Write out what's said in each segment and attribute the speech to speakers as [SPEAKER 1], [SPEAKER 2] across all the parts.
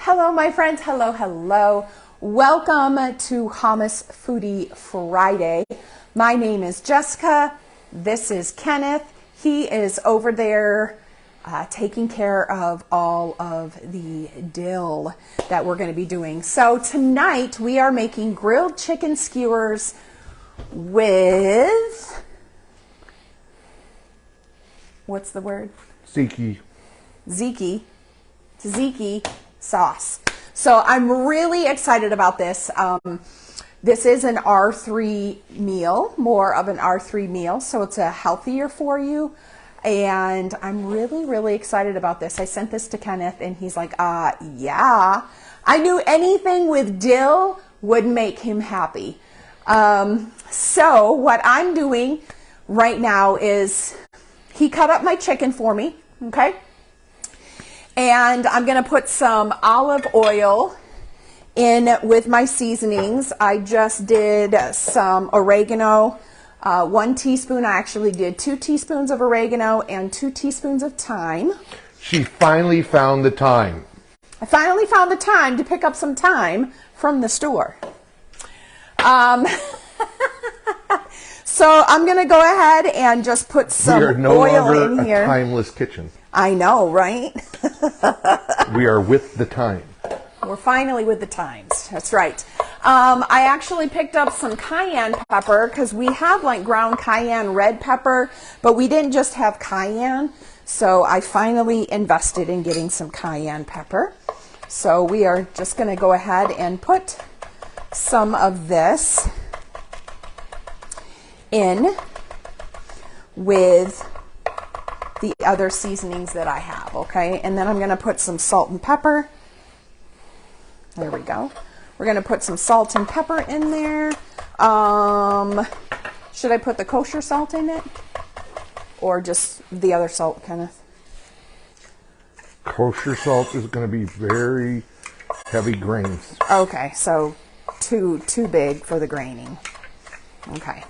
[SPEAKER 1] Hello, my friends. Hello, hello. Welcome to Hummus Foodie Friday. My name is Jessica. This is Kenneth. He is over there taking care of all of the dill that we're going to be doing. So tonight we are making grilled chicken skewers with, what's the word? Tzatziki sauce. So I'm really excited about this. This is an R3 meal, more of an R3 meal, so it's a healthier for you. And I'm really excited about this. I sent this to Kenneth and he's like, yeah. I knew anything with dill would make him happy. So what I'm doing right now is he cut up my chicken for me, okay? And I'm going to put some olive oil in with my seasonings. I just did some oregano, 1 teaspoon. I actually did 2 teaspoons of oregano and 2 teaspoons of thyme.
[SPEAKER 2] She finally found the time.
[SPEAKER 1] I finally found the time to pick up some thyme from the store. So I'm going to go ahead and just put some oil in here.
[SPEAKER 2] We are no longer a timeless kitchen.
[SPEAKER 1] I know, right?
[SPEAKER 2] We are with the time.
[SPEAKER 1] We're finally with the times. That's right. I actually picked up some cayenne pepper because we have like ground cayenne red pepper, but we didn't just have cayenne. So I finally invested in getting some cayenne pepper. So we are just going to go ahead and put some of this in with the other seasonings that I have, okay? And then I'm going to put some salt and pepper. There we go. We're going to put some salt and pepper in there. Should I put the kosher salt in it? Or just the other salt, Kenneth?
[SPEAKER 2] Kosher salt is going to be very heavy grains.
[SPEAKER 1] Okay, so too big for the graining. Okay.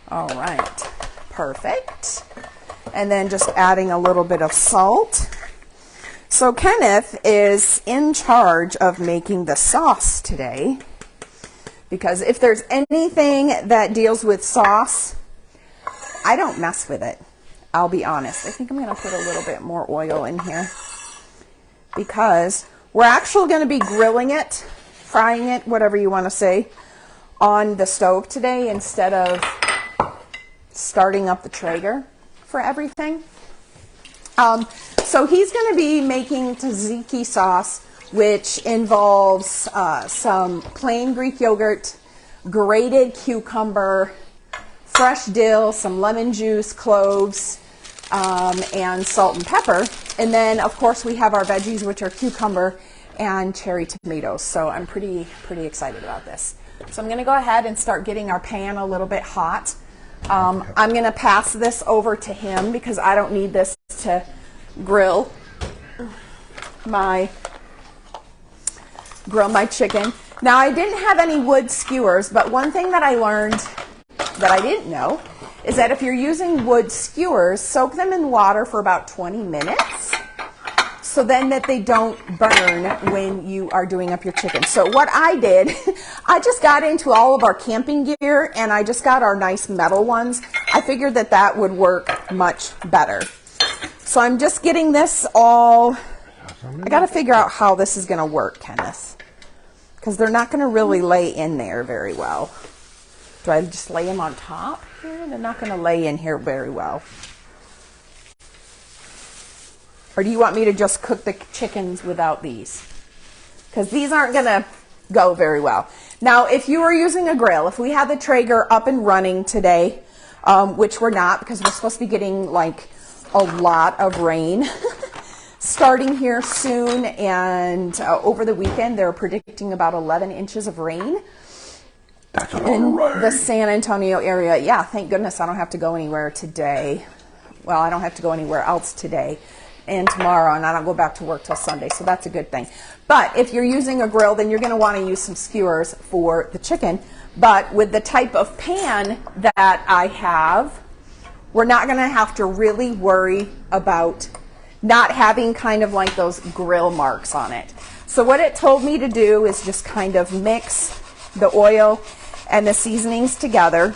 [SPEAKER 1] All right. Perfect. And then just adding a little bit of salt. So Kenneth is in charge of making the sauce today, because if there's anything that deals with sauce, I don't mess with it. I'll be honest. I think I'm going to put a little bit more oil in here because we're actually going to be grilling it, frying it, whatever you want to say, on the stove today instead of starting up the Traeger for everything. So he's going to be making tzatziki sauce, which involves some plain Greek yogurt, grated cucumber, fresh dill, some lemon juice, cloves, and salt and pepper. And then, of course, we have our veggies, which are cucumber and cherry tomatoes. So I'm pretty excited about this. So I'm going to go ahead and start getting our pan a little bit hot. I'm going to pass this over to him because I don't need this to grill my chicken. Now, I didn't have any wood skewers, but one thing that I learned that I didn't know is that if you're using wood skewers, soak them in water for about 20 minutes so then that they don't burn when you are doing up your chicken. So what I did, I just got into all of our camping gear and I just got our nice metal ones. I figured that that would work much better. So I'm just getting this all, I got to figure out how this is going to work, Kenneth, because they're not going to really lay in there very well. Do I just lay them on top here? They're not going to lay in here very well. Or do you want me to just cook the chickens without these? Because these aren't going to go very well. Now, if you were using a grill, if we had the Traeger up and running today, which we're not because we're supposed to be getting like a lot of rain starting here soon, and over the weekend they're predicting about 11 inches of rain.
[SPEAKER 2] That's a lot of rain.
[SPEAKER 1] The San Antonio area. Yeah, thank goodness I don't have to go anywhere today. Well, I don't have to go anywhere else today and tomorrow, and I don't go back to work till Sunday, so that's a good thing. But if you're using a grill, then you're going to want to use some skewers for the chicken. But with the type of pan that I have, we're not going to have to really worry about not having kind of like those grill marks on it. So what it told me to do is just kind of mix the oil and the seasonings together.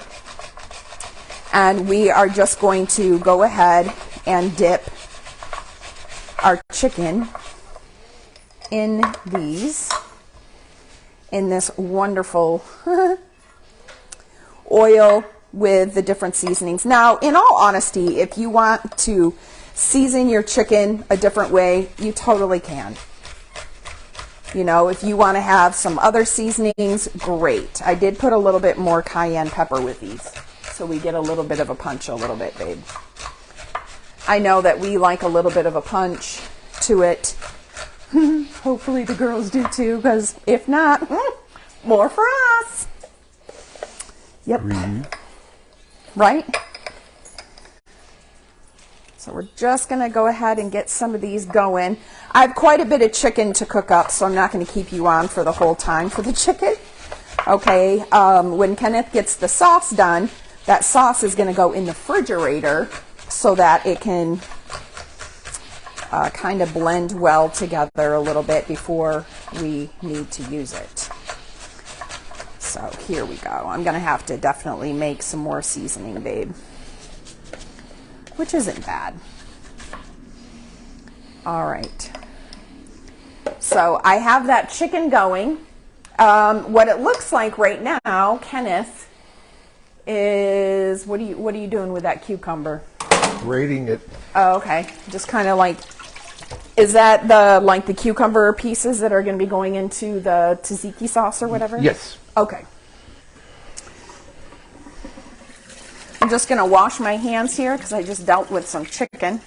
[SPEAKER 1] And we are just going to go ahead and dip our chicken in this wonderful oil with the different seasonings. Now, in all honesty, if you want to season your chicken a different way, you totally can. You know, if you want to have some other seasonings, great. I did put a little bit more cayenne pepper with these, so we get a little bit of a punch a little bit, babe. I know that we like a little bit of a punch to it. Hopefully the girls do too, because if not, more for us. Yep. Right? So we're just going to go ahead and get some of these going. I have quite a bit of chicken to cook up, so I'm not going to keep you on for the whole time for the chicken. Okay, when Kenneth gets the sauce done, that sauce is going to go in the refrigerator so that it can kind of blend well together a little bit before we need to use it. So here we go. I'm going to have to definitely make some more seasoning, babe, which isn't bad. All right. So I have that chicken going. What it looks like right now, Kenneth, is what are you doing with that cucumber?
[SPEAKER 2] Grating it.
[SPEAKER 1] Oh, okay. Just kind of like, is that the cucumber pieces that are going to be going into the tzatziki sauce or whatever?
[SPEAKER 2] Yes.
[SPEAKER 1] Okay. I'm just going to wash my hands here because I just dealt with some chicken.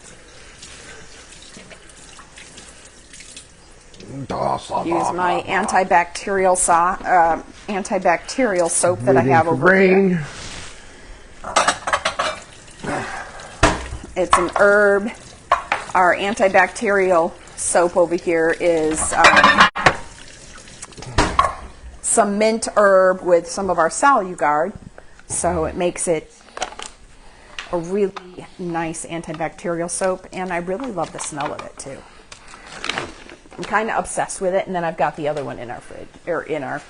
[SPEAKER 1] Use my antibacterial soap that I have over here. It's an herb. Our antibacterial soap over here is some mint herb with some of our Salugard, so it makes it a really nice antibacterial soap, and I really love the smell of it too. I'm kind of obsessed with it, and then I've got the other one in our fridge, or in our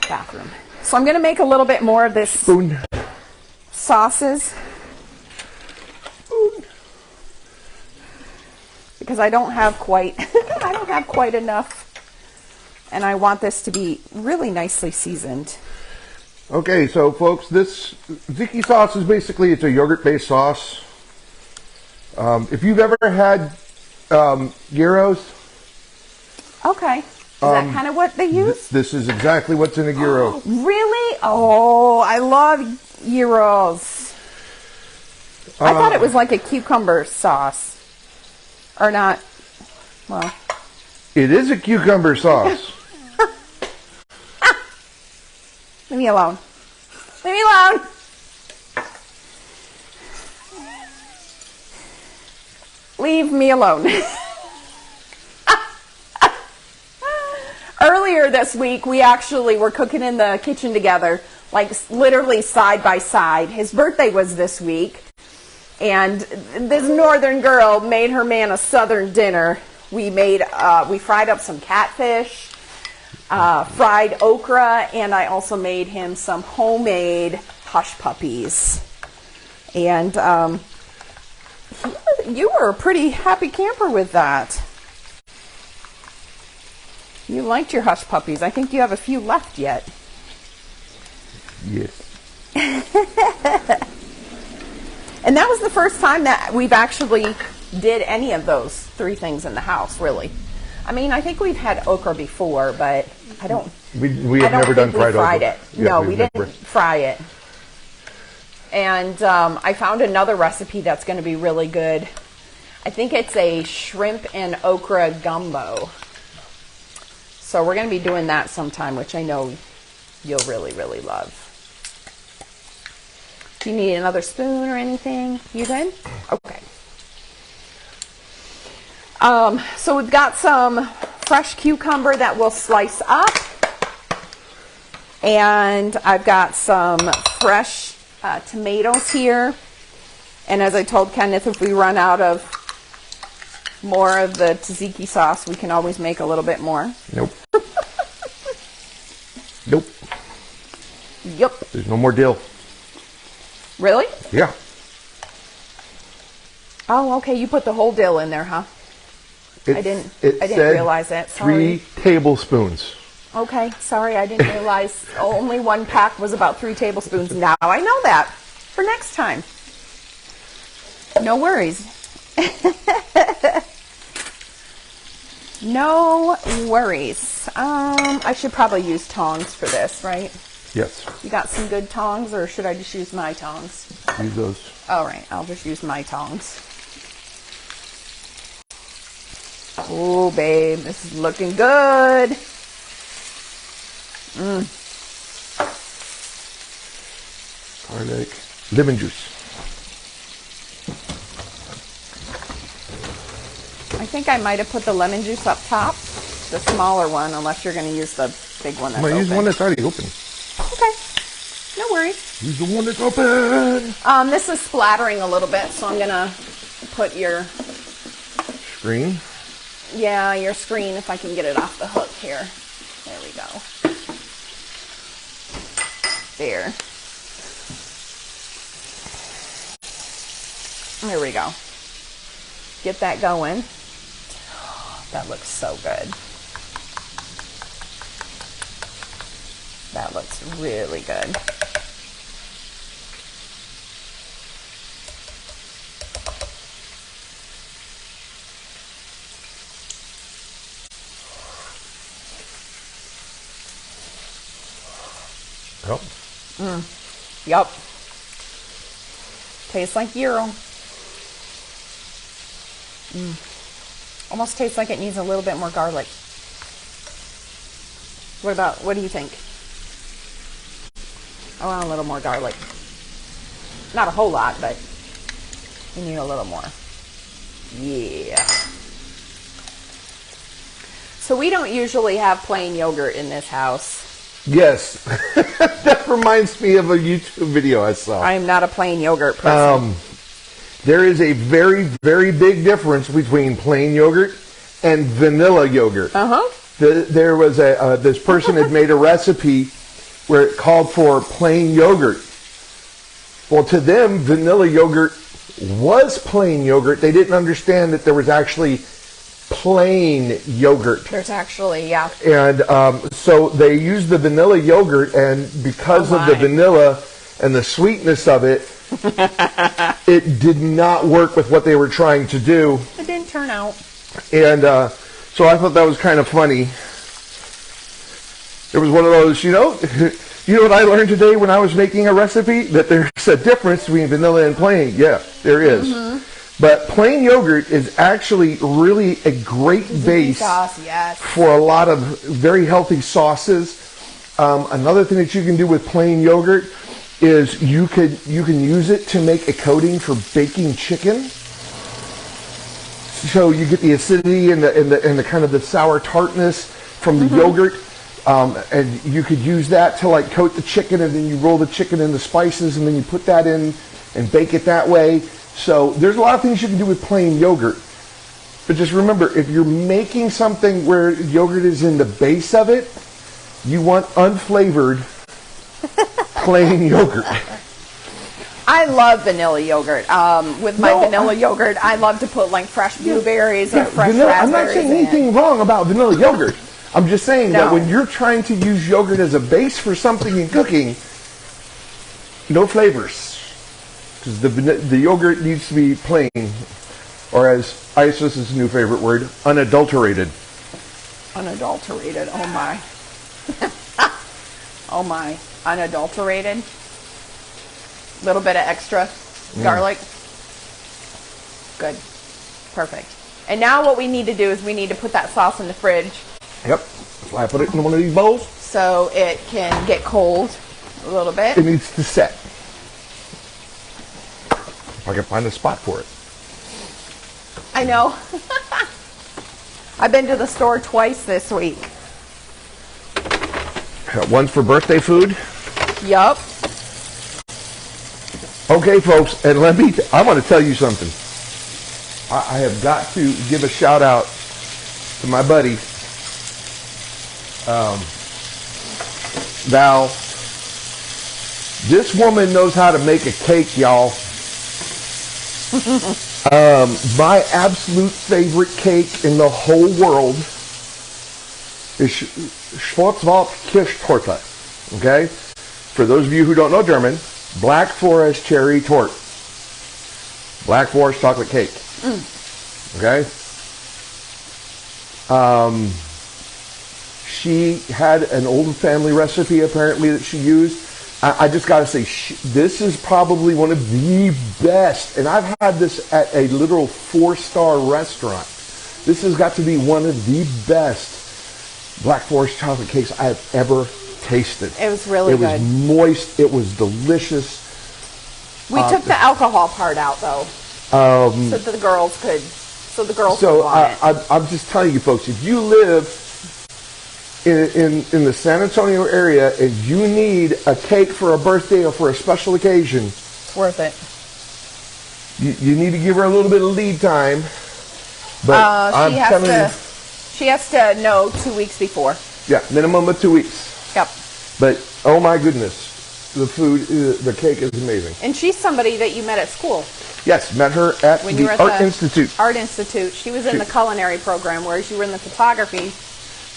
[SPEAKER 1] bathroom. So I'm going to make a little bit more of this sauces because I don't have quite enough, and I want this to be really nicely seasoned.
[SPEAKER 2] Okay, so folks, this tzatziki sauce is basically, it's a yogurt-based sauce. If you've ever had gyros.
[SPEAKER 1] Okay. Is that kind of what they use?
[SPEAKER 2] This is exactly what's in a gyro.
[SPEAKER 1] Really? Oh, I love gyros. I thought it was like a cucumber sauce. Or not. Well.
[SPEAKER 2] It is a cucumber sauce.
[SPEAKER 1] Leave me alone. Leave me alone. Leave me alone. Earlier this week, we actually were cooking in the kitchen together, like literally side by side. His birthday was this week, and this northern girl made her man a southern dinner. We fried up some catfish, fried okra, and I also made him some homemade hush puppies. And you were a pretty happy camper with that. You liked your hush puppies. I think you have a few left yet.
[SPEAKER 2] Yes.
[SPEAKER 1] And that was the first time that we've actually did any of those three things in the house, really. I mean, I think we've had okra before, but I don't.
[SPEAKER 2] We have never done fried okra.
[SPEAKER 1] It. No, we didn't fry it. And I found another recipe that's going to be really good. I think it's a shrimp and okra gumbo. So we're going to be doing that sometime, which I know you'll really, really love. Do you need another spoon or anything? You good? Okay. So we've got some fresh cucumber that we'll slice up. And I've got some fresh tomatoes here. And as I told Kenneth, if we run out of more of the tzatziki sauce, we can always make a little bit more.
[SPEAKER 2] Nope. Nope.
[SPEAKER 1] Yep.
[SPEAKER 2] There's no more dill.
[SPEAKER 1] Really?
[SPEAKER 2] Yeah.
[SPEAKER 1] Oh, okay. You put the whole dill in there, huh? I didn't realize that. Sorry.
[SPEAKER 2] 3 tablespoons.
[SPEAKER 1] Okay. Sorry, I didn't realize only 1 pack was about 3 tablespoons. Now I know that for next time. No worries. No worries. I should probably use tongs for this, right?
[SPEAKER 2] Yes.
[SPEAKER 1] You got some good tongs, or should I just use my tongs?
[SPEAKER 2] Use those.
[SPEAKER 1] All right, I'll just use my tongs. Oh, babe, this is looking good.
[SPEAKER 2] Garlic, lemon juice.
[SPEAKER 1] I think I might have put the lemon juice up top, the smaller one, unless you're going to use the big one that's
[SPEAKER 2] I'm going to use
[SPEAKER 1] open.
[SPEAKER 2] one that's already open.
[SPEAKER 1] Okay, no worries.
[SPEAKER 2] Use the one that's open.
[SPEAKER 1] This is splattering a little bit, so I'm going to put your
[SPEAKER 2] Screen.
[SPEAKER 1] Yeah, your screen, if I can get it off the hook here. There we go. There. There we go. Get that going. That looks so good. That looks really good.
[SPEAKER 2] Yep.
[SPEAKER 1] Yep. Tastes like gyro. Almost tastes like it needs a little bit more garlic. What do you think? I want a little more garlic. Not a whole lot, but you need a little more. Yeah. So we don't usually have plain yogurt in this house.
[SPEAKER 2] Yes. That reminds me of a YouTube video I saw.
[SPEAKER 1] I am not a plain yogurt person.
[SPEAKER 2] There is a very, very big difference between plain yogurt and vanilla yogurt. There was this person had made a recipe where it called for plain yogurt. Well, to them, vanilla yogurt was plain yogurt. They didn't understand that there was actually plain yogurt.
[SPEAKER 1] There's actually, yeah.
[SPEAKER 2] And so they used the vanilla yogurt, and because of the vanilla and the sweetness of it, it did not work with what they were trying to do.
[SPEAKER 1] It didn't turn out. And
[SPEAKER 2] so I thought that was kind of funny. It was one of those, you know what I learned today when I was making a recipe? That there's a difference between vanilla and plain. Yeah, there is. But plain yogurt is actually really a great base
[SPEAKER 1] sauce, yes,
[SPEAKER 2] for a lot of very healthy sauces. Another thing that you can do with plain yogurt is you can use it to make a coating for baking chicken. So you get the acidity and the kind of the sour tartness from the yogurt, and you could use that to like coat the chicken, and then you roll the chicken in the spices, and then you put that in and bake it that way. So there's a lot of things you can do with plain yogurt. But just remember, if you're making something where yogurt is in the base of it, you want unflavored plain yogurt.
[SPEAKER 1] I love vanilla yogurt. With my vanilla yogurt, I love to put like fresh blueberries or fresh raspberries.
[SPEAKER 2] I'm not saying anything wrong about vanilla yogurt. I'm just saying that when you're trying to use yogurt as a base for something in cooking, no flavors. Because the yogurt needs to be plain, or as Isis's new favorite word, unadulterated.
[SPEAKER 1] Unadulterated, oh my. Oh my, unadulterated. Little bit of extra garlic. Good, perfect. And now what we need to do is we need to put that sauce in the fridge.
[SPEAKER 2] Yep, so I put it in one of these bowls.
[SPEAKER 1] So it can get cold a little bit.
[SPEAKER 2] It needs to set. If I can find a spot for it.
[SPEAKER 1] I know. I've been to the store twice this week.
[SPEAKER 2] One's for birthday food.
[SPEAKER 1] Yup.
[SPEAKER 2] Okay, folks, and I want to tell you something. I have got to give a shout out to my buddy, Val. This woman knows how to make a cake, y'all. My absolute favorite cake in the whole world is Schwarzwald-Kirschtorte. Okay? For those of you who don't know German, Black Forest cherry torte. Black Forest chocolate cake. Okay? She had an old family recipe apparently that she used. I just got to say, this is probably one of the best, and I've had this at a literal 4-star restaurant. This has got to be one of the best Black Forest chocolate cakes I have ever tasted.
[SPEAKER 1] It was really good.
[SPEAKER 2] It was moist. It was delicious.
[SPEAKER 1] We took the alcohol part out, though, so the girls could want it.
[SPEAKER 2] I'm just telling you, folks, if you live in the San Antonio area and you need a cake for a birthday or for a special occasion,
[SPEAKER 1] it's worth it.
[SPEAKER 2] You need to give her a little bit of lead time. But
[SPEAKER 1] she has to know 2 weeks before.
[SPEAKER 2] Yeah, minimum of 2 weeks.
[SPEAKER 1] Yep.
[SPEAKER 2] But oh my goodness, the food, the cake is amazing.
[SPEAKER 1] And she's somebody that you met at school.
[SPEAKER 2] Yes, met her at the Art Institute.
[SPEAKER 1] Art Institute. She was in the culinary program, whereas you were in the photography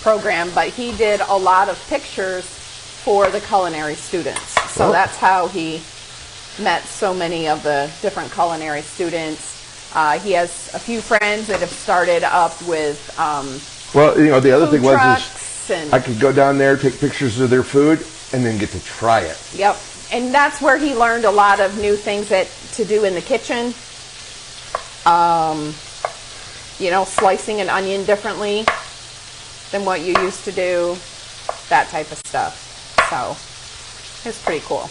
[SPEAKER 1] program, but he did a lot of pictures for the culinary students. So that's how he met so many of the different culinary students. He has a few friends that have started up with
[SPEAKER 2] well, you know, the other thing was
[SPEAKER 1] and
[SPEAKER 2] I could go down there, take pictures of their food, and then get to try it.
[SPEAKER 1] Yep. And that's where he learned a lot of new things to do in the kitchen. You know, slicing an onion differently than what you used to do, that type of stuff. So it's pretty cool.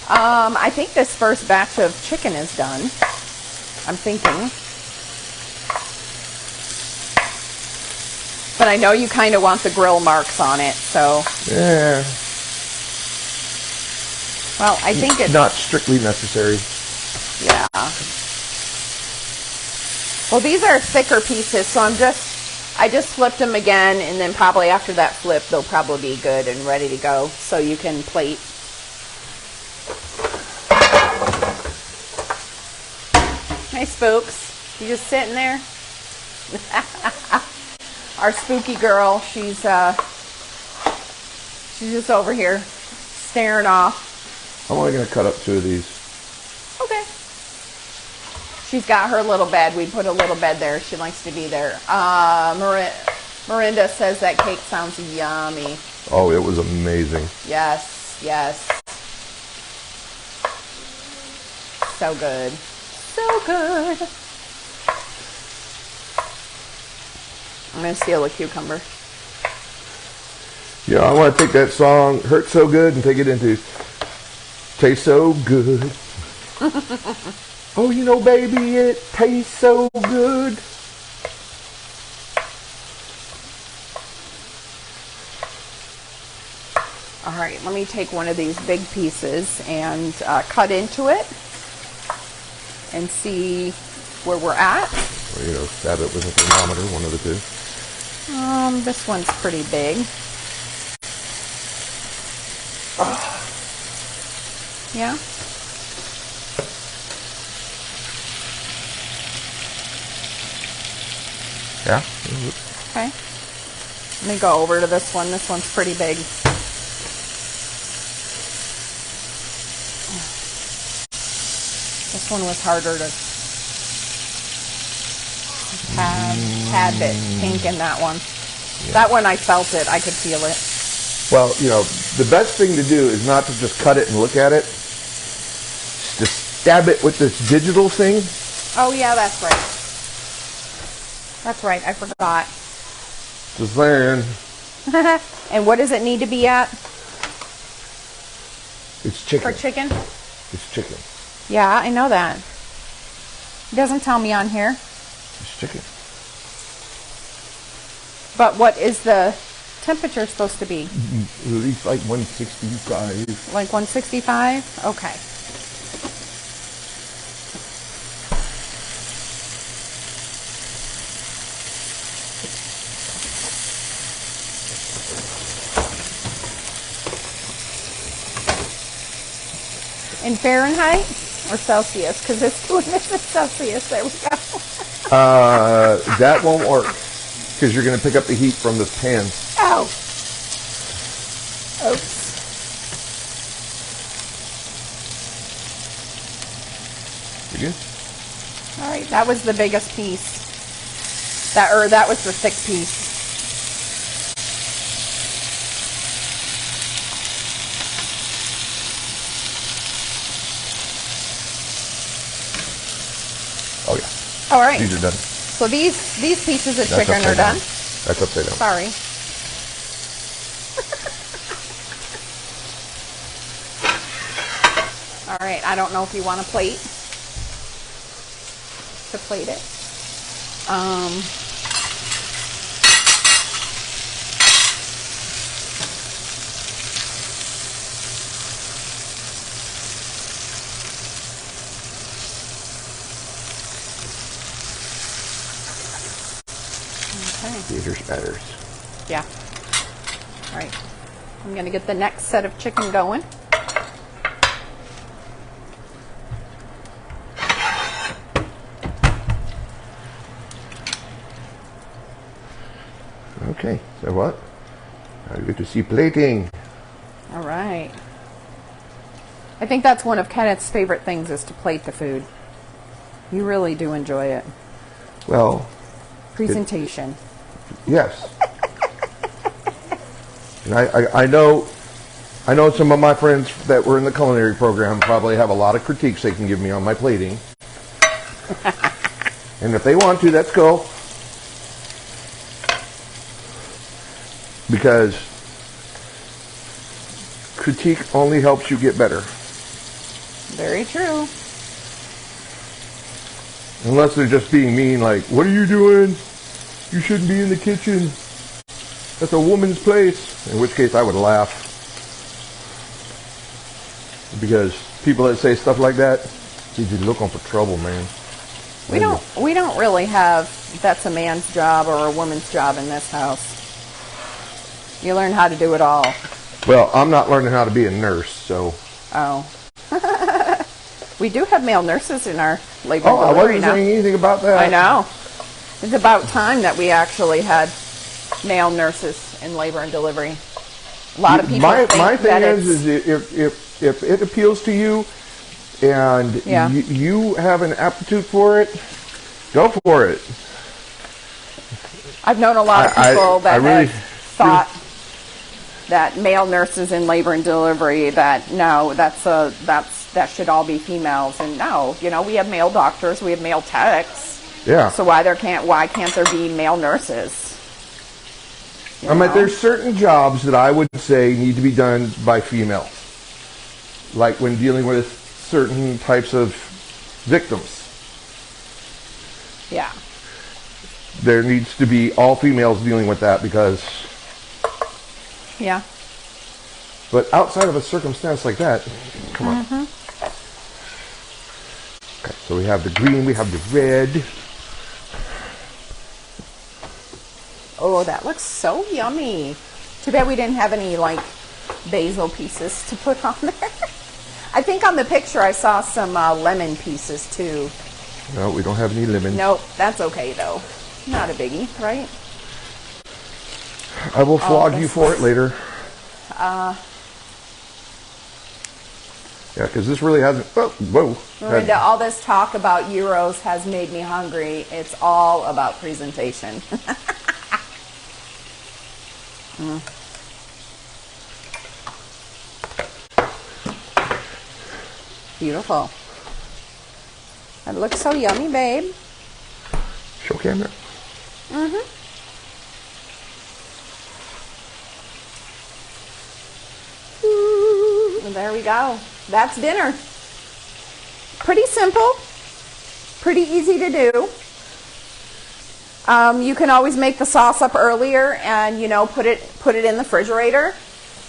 [SPEAKER 1] I think this first batch of chicken is done. I'm thinking. But I know you kind of want the grill marks on it, so.
[SPEAKER 2] Yeah.
[SPEAKER 1] Well, I think it's
[SPEAKER 2] not strictly necessary.
[SPEAKER 1] Yeah. Well, these are thicker pieces, so I just flipped them again, and then probably after that flip, they'll probably be good and ready to go, so you can plate. Hey, Spooks. You just sitting there? Our spooky girl, she's just over here staring off.
[SPEAKER 2] I'm only going to cut up 2 of these.
[SPEAKER 1] Okay. She's got her little bed. We put a little bed there. She likes to be there. Miranda says that cake sounds yummy.
[SPEAKER 2] Oh, it was amazing.
[SPEAKER 1] Yes, yes. So good. So good. I'm going to steal a cucumber.
[SPEAKER 2] Yeah, I want to take that song, Hurt So Good, and take it into Taste So Good. Oh, you know, baby, it tastes so good.
[SPEAKER 1] All right, let me take one of these big pieces and cut into it and see where we're at.
[SPEAKER 2] Or, you know, stab it with a thermometer, one of the two.
[SPEAKER 1] This one's pretty big. Yeah.
[SPEAKER 2] Yeah.
[SPEAKER 1] Okay. Let me go over to this one. This one's pretty big. This one was harder to had bit pink in that one. Yeah. That one I felt it. I could feel it.
[SPEAKER 2] Well, you know, the best thing to do is not to just cut it and look at it. Just stab it with this digital thing.
[SPEAKER 1] Oh, yeah, that's right. That's right. I forgot.
[SPEAKER 2] Just saying.
[SPEAKER 1] And what does it need to be at?
[SPEAKER 2] It's chicken.
[SPEAKER 1] For chicken?
[SPEAKER 2] It's chicken.
[SPEAKER 1] Yeah, I know that. It doesn't tell me on here.
[SPEAKER 2] It's chicken.
[SPEAKER 1] But what is the temperature supposed to be?
[SPEAKER 2] At least like 165.
[SPEAKER 1] Like 165? Okay. In Fahrenheit or Celsius? Because it's doing this in Celsius. There we go.
[SPEAKER 2] That won't work because you're going to pick up the heat from this pan.
[SPEAKER 1] Oh. Oops.
[SPEAKER 2] You good?
[SPEAKER 1] All right, that was the biggest piece. That was the thick piece.
[SPEAKER 2] Oh yeah.
[SPEAKER 1] All right.
[SPEAKER 2] These are done.
[SPEAKER 1] So these pieces of chicken are done.
[SPEAKER 2] That's upside down.
[SPEAKER 1] Sorry. All right. I don't know if you want a plate to plate it.
[SPEAKER 2] Gators matters.
[SPEAKER 1] Yeah. All right. I'm going to get the next set of chicken going.
[SPEAKER 2] Okay. So what? I get to see plating.
[SPEAKER 1] All right. I think that's one of Kenneth's favorite things is to plate the food. You really do enjoy it.
[SPEAKER 2] Well,
[SPEAKER 1] presentation.
[SPEAKER 2] Yes. And I know some of my friends that were in the culinary program probably have a lot of critiques they can give me on my plating. And if they want to, let's go. Because critique only helps you get better.
[SPEAKER 1] Very true.
[SPEAKER 2] Unless they're just being mean, like, what are you doing? You shouldn't be in the kitchen. That's a woman's place. In which case I would laugh. Because people that say stuff like that, you're looking for trouble, man.
[SPEAKER 1] We don't really have that's a man's job or a woman's job in this house. You learn how to do it all.
[SPEAKER 2] Well, I'm not learning how to be a nurse, so.
[SPEAKER 1] Oh. We do have male nurses in our labor
[SPEAKER 2] Oh, I
[SPEAKER 1] delivery
[SPEAKER 2] wasn't
[SPEAKER 1] now.
[SPEAKER 2] saying anything about that.
[SPEAKER 1] I know. It's about time that we actually had male nurses in labor and delivery. A lot of people
[SPEAKER 2] My
[SPEAKER 1] think
[SPEAKER 2] thing
[SPEAKER 1] that
[SPEAKER 2] is if it appeals to you and
[SPEAKER 1] Yeah.
[SPEAKER 2] you have an aptitude for it, go for it.
[SPEAKER 1] I've known a lot of people that
[SPEAKER 2] really
[SPEAKER 1] have thought that male nurses in labor and delivery, that no, that should all be females, and no, we have male doctors, we have male techs.
[SPEAKER 2] Yeah.
[SPEAKER 1] So why can't there be male nurses?
[SPEAKER 2] I mean, there's certain jobs that I would say need to be done by female, like when dealing with certain types of victims.
[SPEAKER 1] Yeah.
[SPEAKER 2] There needs to be all females dealing with that because.
[SPEAKER 1] Yeah.
[SPEAKER 2] But outside of a circumstance like that, come on.
[SPEAKER 1] Mm-hmm.
[SPEAKER 2] Okay, so we have the green, we have the red.
[SPEAKER 1] Oh, that looks so yummy. Too bad we didn't have any basil pieces to put on there. I think on the picture I saw some lemon pieces too.
[SPEAKER 2] No, we don't have any lemon.
[SPEAKER 1] Nope, that's okay though. Not a biggie, right?
[SPEAKER 2] I will flog you for it later. Yeah, because this really hasn't. Oh, whoa.
[SPEAKER 1] Miranda, all this talk about gyros has made me hungry. It's all about presentation. Beautiful. That looks so yummy, babe.
[SPEAKER 2] Show camera.
[SPEAKER 1] Mm-hmm. And there we go. That's dinner. Pretty simple. Pretty easy to do. You can always make the sauce up earlier and put it in the refrigerator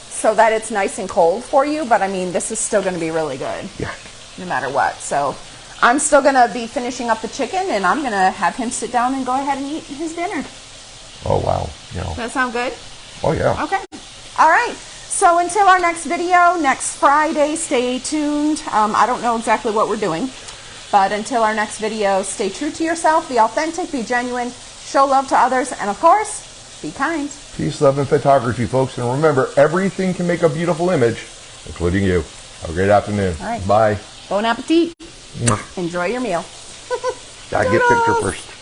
[SPEAKER 1] so that it's nice and cold for you. But I mean, this is still going to be really good.
[SPEAKER 2] Yeah.
[SPEAKER 1] No matter what. So I'm still going to be finishing up the chicken, and I'm going to have him sit down and go ahead and eat his dinner.
[SPEAKER 2] Oh wow.
[SPEAKER 1] Does that sound good?
[SPEAKER 2] Oh yeah.
[SPEAKER 1] Okay. All right. So until our next video, next Friday, stay tuned. I don't know exactly what we're doing, but until our next video, stay true to yourself, be authentic, be genuine, show love to others, and of course, be kind.
[SPEAKER 2] Peace, love, and photography, folks. And remember, everything can make a beautiful image, including you. Have a great afternoon.
[SPEAKER 1] All right.
[SPEAKER 2] Bye.
[SPEAKER 1] Bon appetit. Enjoy your meal.
[SPEAKER 2] Gotta get picture first.